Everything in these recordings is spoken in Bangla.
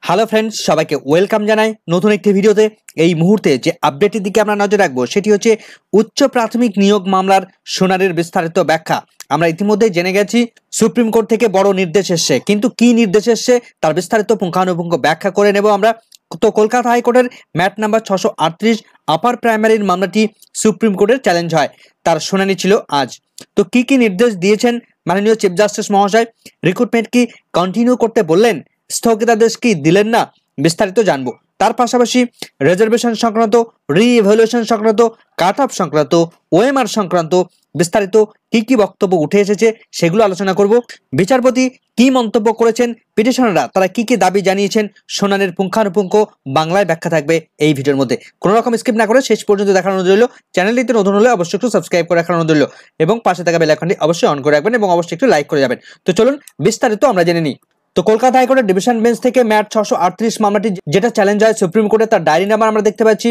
হ্যালো ফ্রেন্ডস, সবাইকে ওয়েলকাম জানাই নতুন একটি ভিডিওতে। এই মুহূর্তে যে আপডেটের দিকে আমরা নজর রাখবো সেটি হচ্ছে উচ্চ প্রাথমিক নিয়োগ মামলার শুনানির বিস্তারিত ব্যাখ্যা। আমরা ইতিমধ্যেই জেনে গেছি সুপ্রিম কোর্ট থেকে বড় নির্দেশ এসছে, কিন্তু কি নির্দেশ এসছে তার বিস্তারিত পুঙ্খানুপুঙ্খ ব্যাখ্যা করে নেব আমরা। তো কলকাতা হাইকোর্টের ম্যাট নাম্বার 638 আপার প্রাইমারির মামলাটি সুপ্রিম কোর্টের চ্যালেঞ্জ হয়, তার শুনানি ছিল আজ। তো কি নির্দেশ দিয়েছেন মাননীয় চিফ জাস্টিস মহাশয়? রিক্রুটমেন্ট কি কন্টিনিউ করতে বললেন, স্থগিতাদেশ কি দিলেন না, বিস্তারিত জানবো। তার পাশাপাশি রিজার্ভেশন সংক্রান্ত, রি-ইভ্যালুয়েশন সংক্রান্ত, কাট অফ সংক্রান্ত, ওএমআর সংক্রান্ত বিস্তারিত কি বক্তব্য উঠে এসেছে সেগুলো আলোচনা করব। বিচারপতি কি মন্তব্য করেছেন, পিটিশনাররা তারা কি দাবি জানিয়েছেন, শুনানির পুঙ্খানুপুঙ্খ বাংলায় ব্যাখ্যা থাকবে এই ভিডিওর মধ্যে। কোনো রকম স্কিপ না করে শেষ পর্যন্ত দেখানো রইল। চ্যানেলটিতে নতুন হলে অবশ্যই একটু সাবস্ক্রাইব করে রাখানো রইল এবং পাশে থাকা বেল আইকনটি অবশ্যই অন করে রাখবেন এবং অবশ্যই একটু লাইক করে যাবেন। তো চলুন বিস্তারিত আমরা জেনে নিই। তো কলকাতা হাইকোর্টের ডিভিশন বেঞ্চ থেকে ম্যাট 638 মামলাটি যেটা চ্যালেঞ্জ হয় সুপ্রিম কোর্টে, তার ডায়েরি নাম্বার আমরা দেখতে পাচ্ছি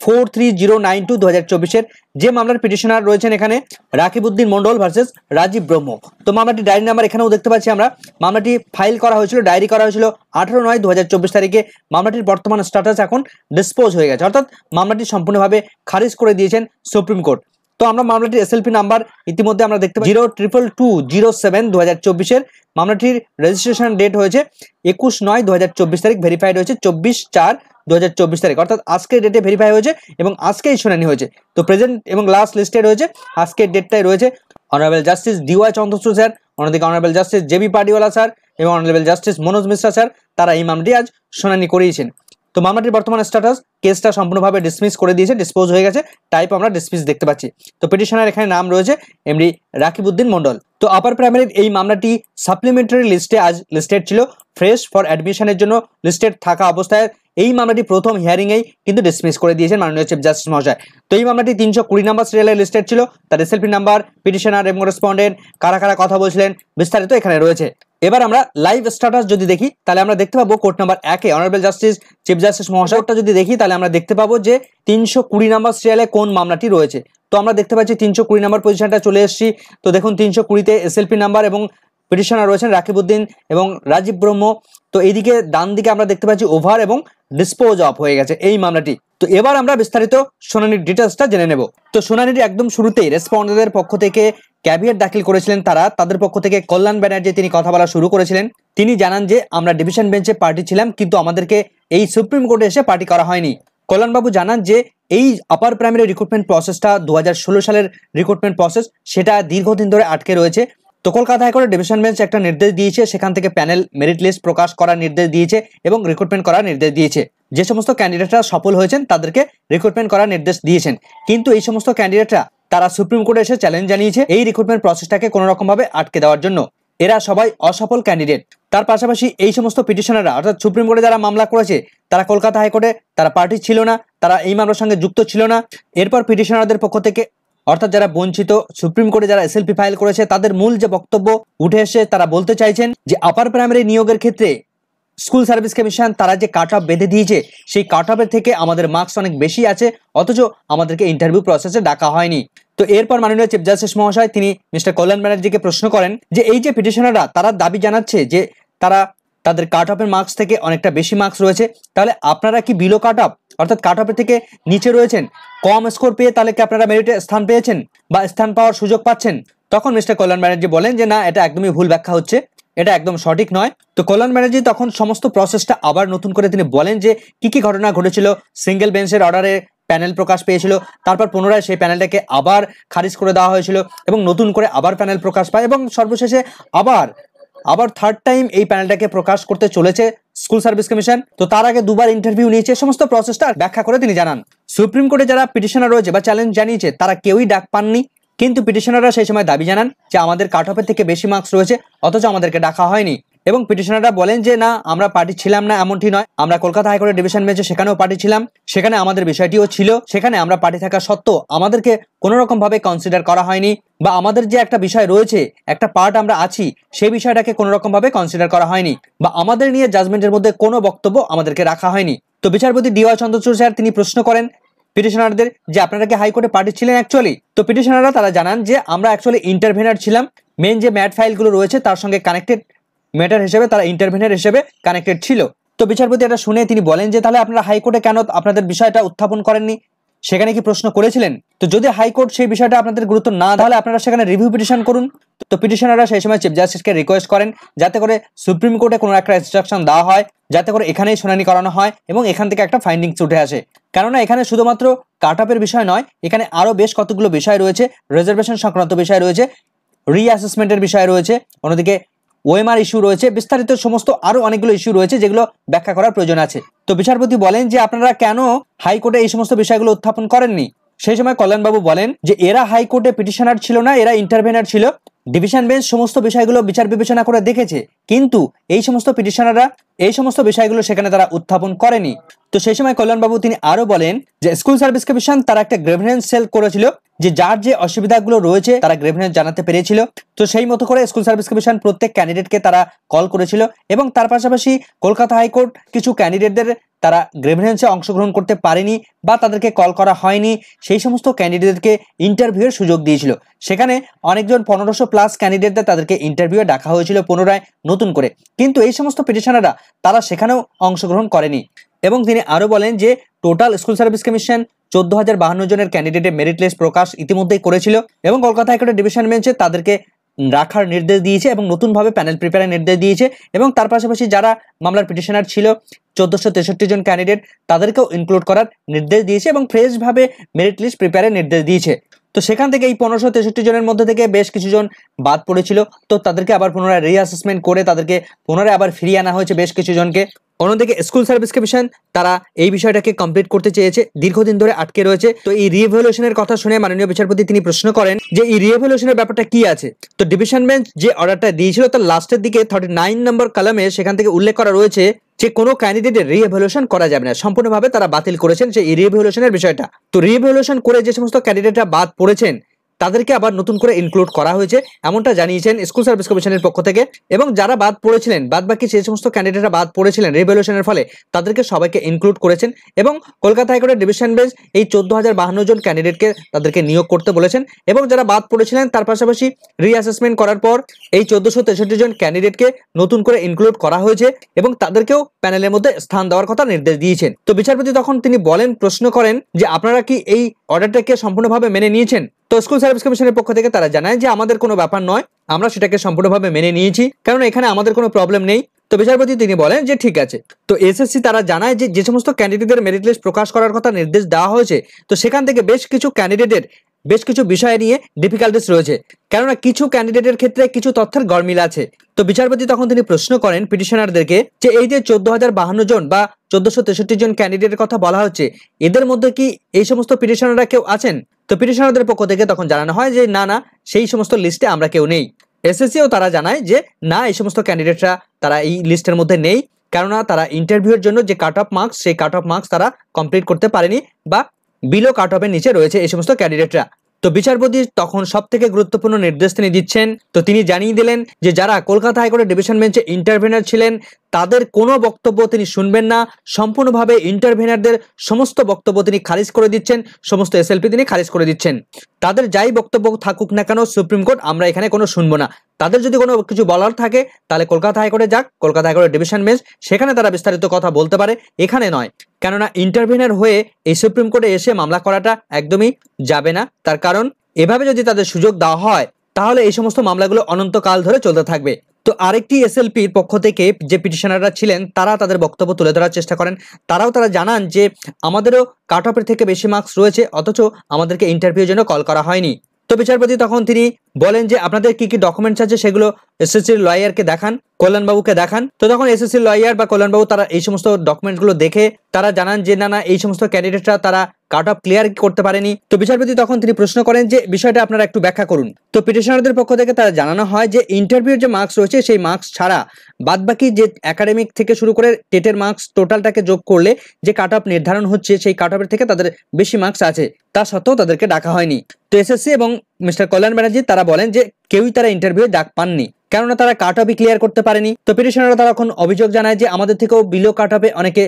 43092 যে মামলার পিটিশনার রয়েছেন এখানে রাকিবউদ্দিন মন্ডল ভার্সেস রাজীব ব্রহ্ম। তো মামলাটি ডায়েরি নাম্বার এখানেও দেখতে পাচ্ছি আমরা। মামলাটি ফাইল করা হয়েছিল, ডায়েরি করা হয়েছিল 18/9/2024 তারিখে। মামলাটির বর্তমান স্ট্যাটাস এখন ডিসপোজ হয়ে গেছে, অর্থাৎ মামলাটি সম্পূর্ণভাবে খারিজ করে দিয়েছেন সুপ্রিম কোর্ট। তো আমরা মামলাটির এসএলপি নাম্বার ইতিমধ্যে আমরা দেখতে পাচ্ছি 02207/2024। মামলাটির রেজিস্ট্রেশন ডেট হয়েছে 21/9/2024 তারিখ, ভেরিফাইড হয়েছে 24/4/2024 তারিখ, অর্থাৎ আজকের ডেটে ভেরিফাই হয়েছে এবং আজকেই শুনানি হয়েছে। তো প্রেজেন্ট এবং লাস্ট লিস্টেড হয়েছে, আজকের ডেটটাই রয়েছে। Honourable justice DY Chandrachud sir, অন্যদিকে honourable justice JB Pardiwala sir এবং honourable justice Manoj Mishra sir, তারা এই মামলাটি আজ শুনানি করিয়েছেন। তো মামলাটির বর্তমান স্ট্যাটাস, কেসটা সম্পূর্ণভাবে ডিসমিস করে দিয়েছে, ডিসপোজ হয়ে গেছে, টাইপ আমরা ডিসমিস দেখতে পাচ্ছি। তো পিটিশনার এখানে নাম রয়েছে এমডি রাকিবউদ্দিন মন্ডল। তো আপার প্রাইমারির এই মামলাটি সাপ্লিমেন্টারি লিস্টে আজ লিস্টেড ছিল, ফ্রেশ ফর অ্যাডমিশনের জন্য লিস্টেড থাকা অবস্থায় এই মামলাটি প্রথম হিয়ারিংয়েই কিন্তু ডিসমিস করে দিয়েছেন মাননীয় চিফ জাস্টিস মহাশয়। তো এই মামলাটি 320 নম্বর সিরিয়ালে লিস্টেড ছিল, তার এসএলপি নাম্বার, পিটিশনার এবং রেসপন্ডেন্ট, কারা কারা কথা বলছিলেন, বিস্তারিত এখানে রয়েছে। এবার আমরা লাইভ স্ট্যাটাস যদি দেখি তাহলে আমরা দেখতে পাবো কোর্ট নাম্বার 1-এ অনারেবল জাস্টিস চিফ জাস্টিস মহাশয়টা যদি দেখি তাহলে আমরা দেখতে পাবো যে 320 নম্বর সিরিয়ালে কোন মামলাটি রয়েছে। তো আমরা দেখতে পাচ্ছি 320 নম্বর পজিশনটা চলে এসেছি। তো দেখুন 320-তে এসএলপি নাম্বার এবং পিটিশনার রয়েছেন রাকিবউদ্দিন এবং রাজীব ব্রহ্ম। তো এইদিকে ডান দিকে আমরা দেখতে পাচ্ছি ওভার এবং ডিসপোজ অফ হয়ে গেছে এই মামলাটি। তো এবার আমরা বিস্তারিত শুনানির ডিটেলসটা জেনে নেব। তো শুনানির একদম শুরুতেই রেসপন্ডেন্টদের পক্ষ থেকে ক্যাভিয়েট দাখিল করেছিলেন তারা, তাদের পক্ষ থেকে কল্যাণ ব্যানার্জি তিনি কথা বলা শুরু করেছিলেন। তিনি জানান যে আমরা ডিভিশন বেঞ্চে পার্টি ছিলাম, কিন্তু আমাদেরকে এই সুপ্রিম কোর্টে এসে পার্টি করা হয়নি। কল্যাণবাবু জানান যে এই আপার প্রাইমারি রিক্রুটমেন্ট প্রসেসটা 2016 সালের রিক্রুটমেন্ট প্রসেস, সেটা দীর্ঘদিন ধরে আটকে রয়েছে। তো কলকাতা হাইকোর্টের ডিভিশন বেঞ্চ একটা নির্দেশ দিয়েছে, সেখান থেকে প্যানেল মেরিট লিস্ট প্রকাশ করার নির্দেশ দিয়েছে এবং রিক্রুটমেন্ট করার নির্দেশ দিয়েছে। যে সমস্ত ক্যান্ডিডেটরা সফল হয়েছেন তাদেরকে রিক্রুটমেন্ট করার নির্দেশ দিয়েছেন, কিন্তু এই সমস্ত ক্যান্ডিডেটরা তারা সুপ্রিম কোর্টে এসে চ্যালেঞ্জ জানিয়েছে এই রিক্রুটমেন্ট প্রসেসটাকে কোনো রকমভাবে আটকে দেওয়ার জন্য। এরা সবাই অসফল ক্যান্ডিডেট। তার পাশাপাশি এই সমস্ত পিটিশনাররা অর্থাৎ সুপ্রিম কোর্টে যারা মামলা করেছে তারা কলকাতা হাইকোর্টে তারা পার্টি ছিল না, তারা এই মামলার সঙ্গে যুক্ত ছিল না। এরপর পিটিশনারদের পক্ষ থেকে অর্থাৎ যারা বঞ্চিত, সুপ্রিম কোর্টে যারা এসএলপি ফাইল করেছে তাদের মূল যে বক্তব্য উঠে এসে তারা বলতে চাইছেন যে আপার প্রাইমারি নিয়োগের ক্ষেত্রে স্কুল সার্ভিস কমিশন তারা যে কাট অফ বেঁধে দিয়েছে সেই কাট অফের থেকে আমাদের মার্কস অনেক বেশি আছে, অথচ আমাদেরকে ইন্টারভিউ প্রসেসে ডাকা হয়নি। তো এরপর মাননীয় চিফ জাস্টিস মহাশয় তিনি মিস্টার কল্যাণ ব্যানার্জিকে প্রশ্ন করেন যে এই যে পিটিশনাররা তারা দাবি জানাচ্ছে যে তারা তাদের কাট অফের মার্কস থেকে অনেকটা বেশি মার্কস রয়েছে, তাহলে আপনারা কি বিলো কাট অফ অর্থাৎ কাট অফের থেকে নিচে রয়েছেন, কম স্কোর পেয়ে তাহলে কি আপনারা মেরিটে স্থান পেয়েছেন বা স্থান পাওয়ার সুযোগ পাচ্ছেন? তখন মিস্টার কল্যাণ ব্যানার্জি বলেন যে না, এটা একদমই ভুল ব্যাখ্যা হচ্ছে, এটা একদম সঠিক নয়। তো কল্যাণ ব্যানার্জি তখন সমস্ত প্রসেসটা আবার নতুন করে তিনি বলেন যে কি ঘটনা ঘটেছিল। সিঙ্গেল বেঞ্চের অর্ডারে প্যানেল প্রকাশ পেয়েছিল, তারপর পুনরায় সেই প্যানেলটাকে আবার খারিজ করে দেওয়া হয়েছিল এবং নতুন করে আবার প্যানেল প্রকাশ পায় এবং সর্বশেষে আবার থার্ড টাইম এই প্যানেলটাকে প্রকাশ করতে চলেছে স্কুল সার্ভিস কমিশন। তো তার আগে দুবার ইন্টারভিউ নিয়েছে, সমস্ত প্রসেসটা ব্যাখ্যা করে তিনি জানান সুপ্রিম কোর্টে যারা পিটিশনার রয়েছে বা চ্যালেঞ্জ জানিয়েছে তারা কেউই ডাক পাননি, কিন্তু পিটিশনাররা সেই সময় দাবি জানান যে আমাদের কাট অফের থেকে বেশি মার্কস রয়েছে, অথচ আমাদেরকে ডাকা হয়নি। এবং পিটিশনাররা বলেন যে না, আমরা পার্টি ছিলাম না এমনটি নয়, আমরা কলকাতা হাইকোর্টের ডিভিশন বেঞ্চে সেখানেও পার্টি ছিলাম, সেখানে আমাদের বিষয়টিও ছিল, সেখানে আমরা পার্টি থাকা সত্ত্বেও আমাদেরকে কোনো রকম ভাবে কনসিডার করা হয়নি, বা আমাদের যে একটা বিষয় রয়েছে, একটা পার্ট আমরা আছি, সেই বিষয়টাকে কোনো রকম ভাবে কনসিডার করা হয়নি, বা আমাদের নিয়ে জাজমেন্টের মধ্যে কোনো বক্তব্য আমাদেরকে রাখা হয়নি। তো বিচারপতি ডিওয়াই চন্দ্রচূড় স্যার তিনি প্রশ্ন করেন পিটিশনারদের যে আপনারা কি হাইকোর্টে পার্টি ছিলেন অ্যাকচুয়ালি? তো পিটিশনাররা তারা জানান যে আমরা অ্যাকচুয়ালি ইন্টারভেনার ছিলাম, মেন যে ম্যাট ফাইলগুলো রয়েছে তার সঙ্গে কানেক্টেড ম্যাটার হিসেবে তারা ইন্টারভেনার হিসেবে কানেক্টেড ছিল। তো বিচারপতি এটা শুনে তিনি বলেন যে তাহলে আপনারা হাইকোর্টে কেন আপনাদের বিষয়টা উত্থাপন করেননি, সেখানে কি প্রশ্ন করেছিলেন? তো যদি হাইকোর্ট সেই বিষয়টা আপনাদের গুরুত্ব না তাহলে আপনারা সেখানে রিভিউ পিটিশন করুন। তো পিটিশনাররা সেই সময় চিফ জাস্টিসকে রিকোয়েস্ট করেন যাতে করে সুপ্রিম কোর্টে কোনো একটা ইনস্ট্রাকশন দেওয়া হয়, যাতে করে এখানেই শুনানি করানো হয় এবং এখান থেকে একটা ফাইন্ডিংস উঠে আসে। কেননা এখানে শুধুমাত্র কাট অফের বিষয় নয়, এখানে আরও বেশ কতগুলো বিষয় রয়েছে, রিজার্ভেশন সংক্রান্ত বিষয় রয়েছে, রিঅ্যাসেসমেন্টের বিষয় রয়েছে, অন্যদিকে ওএমআর ইস্যু রয়েছে, বিস্তারিত সমস্ত আরো অনেকগুলো ইস্যু রয়েছে যেগুলো ব্যাখ্যা করার প্রয়োজন আছে। তো বিচারপতি বলেন যে আপনারা কেন হাইকোর্টে এই সমস্ত বিষয়গুলো উত্থাপন করেননি? সেই সময় কল্যাণবাবু বলেন যে এরা হাইকোর্টে পিটিশনার ছিল না, এরা ইন্টারভেনার ছিল। ডিভিশন বেঞ্চ সমস্ত বিষয়গুলো বিচার বিবেচনা করে দেখেছে, কিন্তু এই সমস্ত পিটিশনাররা এই সমস্ত বিষয়গুলো সেখানে তারা উত্থাপন করেনি। তো সেই সময় কল্যাণবাবু তিনি আরো বলেন যে স্কুল সার্ভিস কমিশন তারা একটা গ্রেভিনেন্স সেল করেছিল, যে যার যে অসুবিধাগুলো রয়েছে তারা গ্রেভিনেন্স জানাতে পেরেছিল। তো সেই মতো করে স্কুল সার্ভিস কমিশন প্রত্যেক ক্যান্ডিডেটকে তারা কল করেছিল এবং তার পাশাপাশি কলকাতা হাইকোর্ট কিছু ক্যান্ডিডেটদের তারা গ্রেভিনেন্সে অংশগ্রহণ করতে পারেনি বা তাদেরকে কল করা হয়নি, সেই সমস্ত ক্যান্ডিডেটকে ইন্টারভিউয়ের সুযোগ দিয়েছিল। সেখানে অনেকজন 1500+ ক্যান্ডিডেটদের তাদেরকে ইন্টারভিউয়ে ডাকা হয়েছিল পুনরায় নতুন করে, কিন্তু এই সমস্ত পিটিশনাররা তারা সেখানেও অংশগ্রহণ করেনি। এবং তিনি আরও বলেন যে টোটাল স্কুল সার্ভিস কমিশন 14,052 জনের ক্যান্ডিডেটের মেরিট লিস্ট প্রকাশ ইতিমধ্যেই করেছিল এবং কলকাতা হাইকোর্টের ডিভিশন বেঞ্চে তাদেরকে রাখার নির্দেশ দিয়েছে এবং নতুনভাবে প্যানেল প্রিপেয়ারের নির্দেশ দিয়েছে এবং তার পাশাপাশি যারা মামলার পিটিশনার ছিল 1463 জন ক্যান্ডিডেট তাদেরকেও ইনক্লুড করার নির্দেশ দিয়েছে এবং ফ্রেশভাবে মেরিট লিস্ট প্রিপেয়ারের নির্দেশ দিয়েছে। তো সেখান থেকে এই 1563 জনের মধ্যে থেকে বেশ কিছু জন বাদ পড়েছিল, তো তাদেরকে আবার পুনরায় রিঅ্যাসেসমেন্ট করে তাদেরকে পুনরায় আবার ফিরিয়ে আনা হয়েছে বেশ কিছু জনকে। অন্যদিকে স্কুল সার্ভিস কমিশন তারা এই বিষয়টাকে কমপ্লিট করতে চেয়েছে, দীর্ঘদিন ধরে আটকে রয়েছে। তো এই রিএভ্যালুয়েশনের কথা শুনে মাননীয় বিচারপতি তিনি প্রশ্ন করেন যে এই রিএভ্যালুয়েশনের ব্যাপারটা কি আছে। তো ডিভিশন বেঞ্চ যে অর্ডারটা দিয়েছিল তার লাস্টের দিকে 39 নম্বর কলামে সেখান থেকে উল্লেখ করা রয়েছে যে কোনো ক্যান্ডিডেটের রিএভ্যালুয়েশন করা যাবে না, সম্পূর্ণভাবে তারা বাতিল করেছেন সেই রিএভ্যালুয়েশনের বিষয়টা। তো রিএভ্যালুয়েশন করে যে সমস্ত ক্যান্ডিডেটরা বাদ পড়েছেন তাদেরকে আবার নতুন করে ইনক্লুড করা হয়েছে, এমনটা জানিয়েছেন স্কুল সার্ভিস কমিশনের পক্ষ থেকে। এবং যারা বাদ পড়েছিলেন, বাদ বাকি যে সমস্ত ক্যান্ডিডেটরা বাদ পড়েছিলেন রিভ্যালুয়েশনের ফলে, তাদেরকে সবাইকে ইনক্লুড করেছেন এবং কলকাতা হাইকোর্টের ডিভিশন বেঞ্চ এই 14,052 জন ক্যান্ডিডেটকে তাদেরকে নিয়োগ করতে বলেছেন এবং যারা বাদ পড়েছিলেন তার পাশাপাশি রিঅ্যাসেসমেন্ট করার পর এই 1463 জন ক্যান্ডিডেটকে নতুন করে ইনক্লুড করা হয়েছে এবং তাদেরকেও প্যানেলের মধ্যে স্থান দেওয়ার কথা নির্দেশ দিয়েছেন। তো বিচারপতি তখন তিনি বলেন, প্রশ্ন করেন যে আপনারা কি এই অর্ডারটাকে সম্পূর্ণভাবে মেনে নিয়েছেন? তো স্কুল সার্ভিস কমিশনের পক্ষ থেকে তারা জানায় যে আমাদের কোনো ব্যাপার নয়, আমরা সেটাকে সম্পূর্ণভাবে মেনে নিয়েছি, কারণ এখানে আমাদের কোনো প্রবলেম নেই। তো বিচারপতি তিনি বলেন যে ঠিক আছে। তো এসএসসি তারা জানায় যে যে সমস্ত ক্যান্ডিডেটদের মেরিট লিস্ট প্রকাশ করার কথা নির্দেশ দেওয়া হয়েছে, তো সেখান থেকে বেশ কিছু ক্যান্ডিডেটের বেশ কিছু বিষয় নিয়ে ডিফিকাল্টিস রয়েছে, কেননা কিছু ক্যান্ডিডেটের ক্ষেত্রে কিছু তথ্যের গরমিল আছে। তো বিচারপতি তখন তিনি প্রশ্ন করেন পিটিশনারদেরকে যে এই যে 14,052 জন বা 1463 জন ক্যান্ডিডেটের কথা বলা হচ্ছে, এদের মধ্যে কি এই সমস্ত পিটিশনাররা কেউ আছেন? তো পিটিশনারদের পক্ষ থেকে তখন জানানো হয় যে না না, সেই সমস্ত লিস্টে আমরা কেউ নেই। এসএসসিও তারা জানায় যে না, এই সমস্ত ক্যান্ডিডেটরা তারা এই লিস্টের মধ্যে নেই, কেননা তারা ইন্টারভিউয়ের জন্য যে কাট অফ মার্কস সেই কাট অফ মার্কস তারা কমপ্লিট করতে পারেনি বা বিলো কাট অফের নিচে রয়েছে এই সমস্ত ক্যান্ডিডেটরা। তো বিচারপতি তখন সব থেকে গুরুত্বপূর্ণ নির্দেশ তিনি দিচ্ছেন। তো তিনি জানিয়ে দিলেন যে যারা কলকাতা হাইকোর্টের ডিভিশন বেঞ্চে ইন্টারভেনার ছিলেন তাদের কোনো বক্তব্য তিনি শুনবেন না, সম্পূর্ণভাবে ইন্টারভেনারদের সমস্ত বক্তব্য তিনি খারিজ করে দিচ্ছেন, সমস্ত এসএলপি তিনি খারিজ করে দিচ্ছেন। তাদের যাই বক্তব্য থাকুক না কেন, সুপ্রিম কোর্ট আমরা এখানে কোনো শুনবো না। তাদের যদি কোনো কিছু বলার থাকে তাহলে কলকাতা হাইকোর্টে যাক, কলকাতা হাইকোর্টের ডিভিশন বেঞ্চ, সেখানে তারা বিস্তারিত কথা বলতে পারে, এখানে নয়। কেননা ইন্টারভেনার হয়ে এই সুপ্রিম কোর্টে এসে মামলা করাটা একদমই যাবে না। তার কারণ এভাবে যদি তাদের সুযোগ দেওয়া হয় তাহলে এই সমস্ত মামলাগুলো অনন্তকাল ধরে চলতে থাকবে। তো আরেকটি এসএলপির পক্ষ থেকে যে পিটিশনাররা ছিলেন তারা তাদের বক্তব্য তুলে ধরার চেষ্টা করেন। তারা জানান যে আমাদেরও কাট অফের থেকে বেশি মার্কস রয়েছে, অথচ আমাদেরকে ইন্টারভিউর জন্য কল করা হয়নি। তো বিচারপতি তখন তিনি বলেন যে আপনাদের কি কি ডকুমেন্টস আছে সেগুলো এসএসসির লয়ারকে দেখান, কল্যাণবাবুকে দেখান। তো তখন এসএসসির লয়ার বা কল্যাণবাবু তারা এই সমস্ত ডকুমেন্টগুলো দেখে তারা জানান যে না, এই সমস্ত ক্যান্ডিডেটরা তারা কাট অফ ক্লিয়ার করতে পারেনি। তো বিচারপতি তখন তিনি প্রশ্ন করেন যে বিষয়টা আপনারা একটু ব্যাখ্যা করুন। তো পিটিশনারদের পক্ষ থেকে তারা জানানো হয় যে ইন্টারভিউর যে মার্কস রয়েছে সেই মার্কস ছাড়া বাদবাকি যে একাডেমিক থেকে শুরু করে টেটের মার্কস টোটালটাকে যোগ করলে যে কাট অফ নির্ধারণ হচ্ছে সেই কাট অফের থেকে তাদের বেশি মার্কস আছে, তা সত্ত্বেও তাদেরকে ডাকা হয়নি। তো এসএসসি এবং মিস্টার কল্যাণ ব্যানার্জি তারা বলেন যে কেউই তারা ইন্টারভিউ ডাক পাননি, কেননা তারা কাট অফই ক্লিয়ার করতে পারেনি। তো পিটিশনাররা তারা এখন অভিযোগ জানায় যে আমাদের থেকেও বিলো কাট অফে অনেকে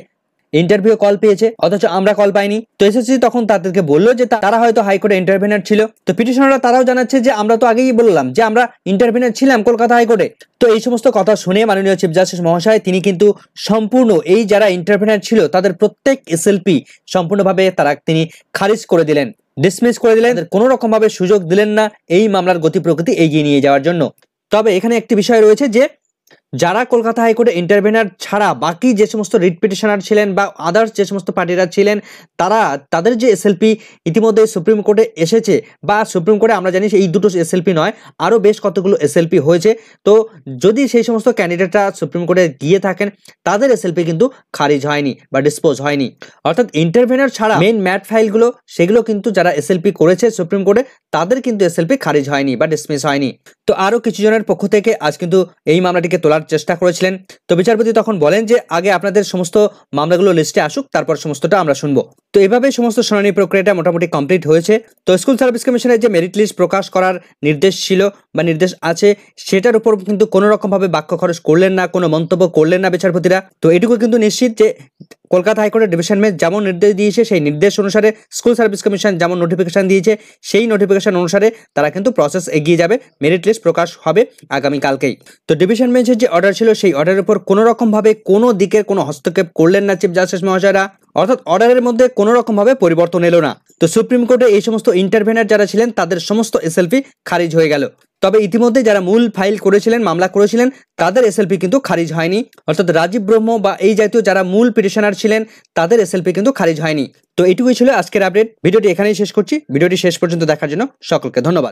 ইন্টারভিউ কল পেয়েছে, অথচ আমরা কল পাইনি। তো এসএসসি তখন তাদেরকে বললো যে তারা হয়তো হাইকোর্টে ইন্টারভেনার ছিল। তো পিটিশনাররা তারাও জানাচ্ছে যে আমরা তো আগেই বললাম যে আমরা ইন্টারভেনার ছিলাম কলকাতা হাইকোর্টে। তো এই সমস্ত কথা শুনে মাননীয় চিফ জাস্টিস মহাশয় তিনি কিন্তু সম্পূর্ণ এই যারা ইন্টারভেনার ছিল তাদের প্রত্যেক এসএলপি সম্পূর্ণভাবে তিনি খারিজ করে দিলেন, ডিসমিস করে দিলেন, কোনো রকম ভাবে সুযোগ দিলেন না এই মামলার গতি প্রকৃতি এগিয়ে নিয়ে যাওয়ার জন্য। তবে এখানে একটি বিষয় রয়েছে যে যারা কলকাতা হাইকোর্টে ইন্টারভেনার ছাড়া বাকি যে সমস্ত রিট পিটিশনার ছিলেন বা আদার্স যে সমস্ত পার্টিরা ছিলেন তাদের যে এসএলপি ইতিমধ্যে সুপ্রিম কোর্টে এসেছে, বা সুপ্রিম কোর্টে আমরা জানি এই দুটো এসএলপি নয় আরও বেশ কতগুলো এসএলপি হয়েছে। তো যদি সেই সমস্ত ক্যান্ডিডেটরা সুপ্রিম কোর্টে গিয়ে থাকেন তাদের এসএলপি কিন্তু খারিজ হয়নি বা ডিসপোজ হয়নি। অর্থাৎ ইন্টারভেনার ছাড়া মেইন ম্যাট ফাইলগুলো সেগুলো কিন্তু যারা এসএলপি করেছে সুপ্রিম কোর্টে তাদের কিন্তু এসএলপি খারিজ হয়নি বা ডিসমিস হয়নি। তো আরও কিছু জনের পক্ষ থেকে আজ কিন্তু এই মামলাটিকে তোলার চেষ্টা করেছিলেন। তো বিচারপতি তখন বলেন যে আগে আপনাদের সমস্ত মামলাগুলো লিস্টে আসুক, তারপর সমস্তটা আমরা শুনবো। তো এভাবেই সমস্ত শুনানি প্রক্রিয়াটা মোটামুটি কমপ্লিট হয়েছে। তো স্কুল সার্ভিস কমিশনের যে মেরিট লিস্ট প্রকাশ করার নির্দেশ ছিল বা নির্দেশ আছে সেটার উপর কিন্তু কোনো রকমভাবে বাক্য খরচ করলেন না, কোনো মন্তব্য করলেন না বিচারপতিরা। তো এটুকু কিন্তু নিশ্চিত যে কলকাতা হাইকোর্টের ডিভিশন বেঞ্চ যেমন নির্দেশ দিয়েছে সেই নির্দেশ অনুসারে স্কুল সার্ভিস কমিশন যেমন নোটিফিকেশন দিয়েছে সেই নোটিফিকেশন অনুসারে তারা কিন্তু প্রসেস এগিয়ে যাবে, মেরিট লিস্ট প্রকাশ হবে আগামীকালকেই। তো ডিভিশন বেঞ্চের যে অর্ডার ছিল সেই অর্ডারের উপর কোনো রকমভাবে কোনো দিকের কোনো হস্তক্ষেপ করলেন না চিফ জাস্টিস মহাশয়রা, অর্থাৎ অর্ডারের মধ্যে কোনো রকমভাবে পরিবর্তন এলো না। তো সুপ্রিম কোর্টে এই সমস্ত ইন্টারভেনার যারা ছিলেন তাদের সমস্ত এসএলপি খারিজ হয়ে গেল। তবে ইতিমধ্যে যারা মূল ফাইল করেছিলেন, মামলা করেছিলেন তাদের এসএলপি কিন্তু খারিজ হয়নি, অর্থাৎ রাজীব ব্রহ্ম বা এই জাতীয় যারা মূল পিটিশনার ছিলেন তাদের এসএলপি কিন্তু খারিজ হয়নি। তো এইটুকুই ছিল আজকের আপডেট। ভিডিওটি এখানেই শেষ করছি। ভিডিওটি শেষ পর্যন্ত দেখার জন্য সকলকে ধন্যবাদ।